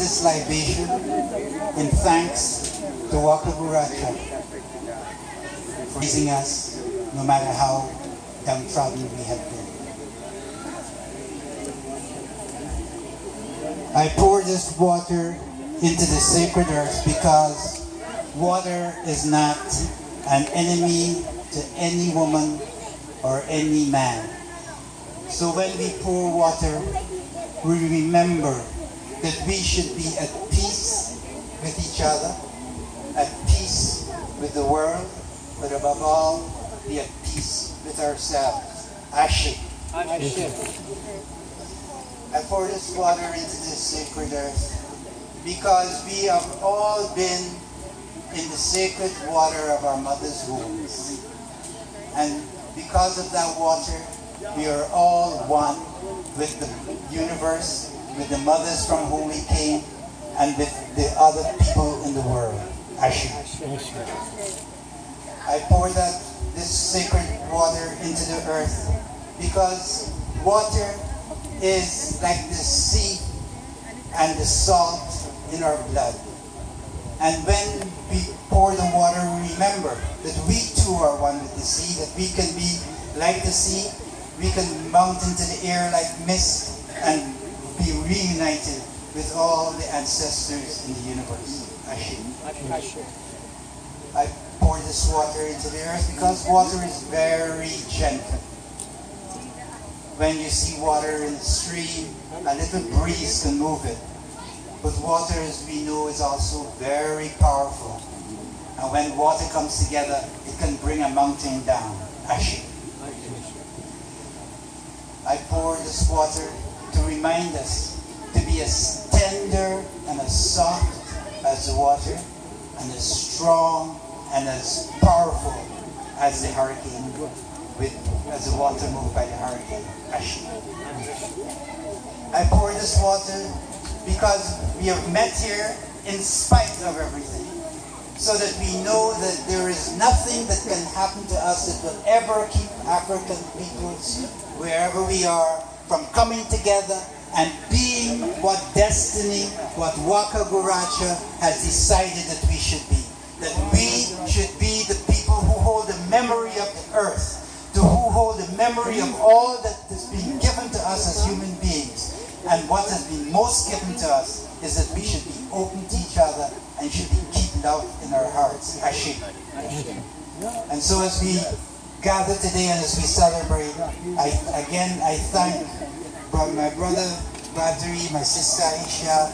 this libation in thanks to Dr. Irreecha for raising us no matter how downtrodden we have been. I pour this water into the sacred earth because water is not an enemy to any woman or any man. So when we pour water, we remember that we should be at peace with each other, at peace with the world, but above all, be at peace with ourselves. Ashe. I pour this water into this sacred earth because we have all been in the sacred water of our mother's wombs. And because of that water, we are all one with the universe, with the mothers from whom we came, and with the other people in the world. Ashe. I pour this sacred water into the earth because water is like the sea and the salt in our blood. And when we pour the water, we remember that we too are one with the sea, that we can be like the sea, we can mount into the air like mist and be reunited with all the ancestors in the universe. Ashe. I pour this water into the earth because water is very gentle. When you see water in the stream, a little breeze can move it. But water, as we know, is also very powerful. And when water comes together, it can bring a mountain down. Ashe. I pour this water to remind us to be as tender and as soft as the water, and as strong and as powerful as the hurricane, as the water moved by the hurricane. Ashe. I pour this water because we have met here in spite of everything, so that we know that there is nothing that can happen to us that will ever keep African peoples, wherever we are, from coming together and being what destiny, what Dr. Irreecha has decided that we should be. That we should be the people who hold the memory of the earth, who hold the memory of all that has been given to us as human beings. And what has been most given to us is that we should be open to each other and should keep love in our hearts. Ashe. And so as we gather today and as we celebrate, I thank my brother Badri, my sister Aisha,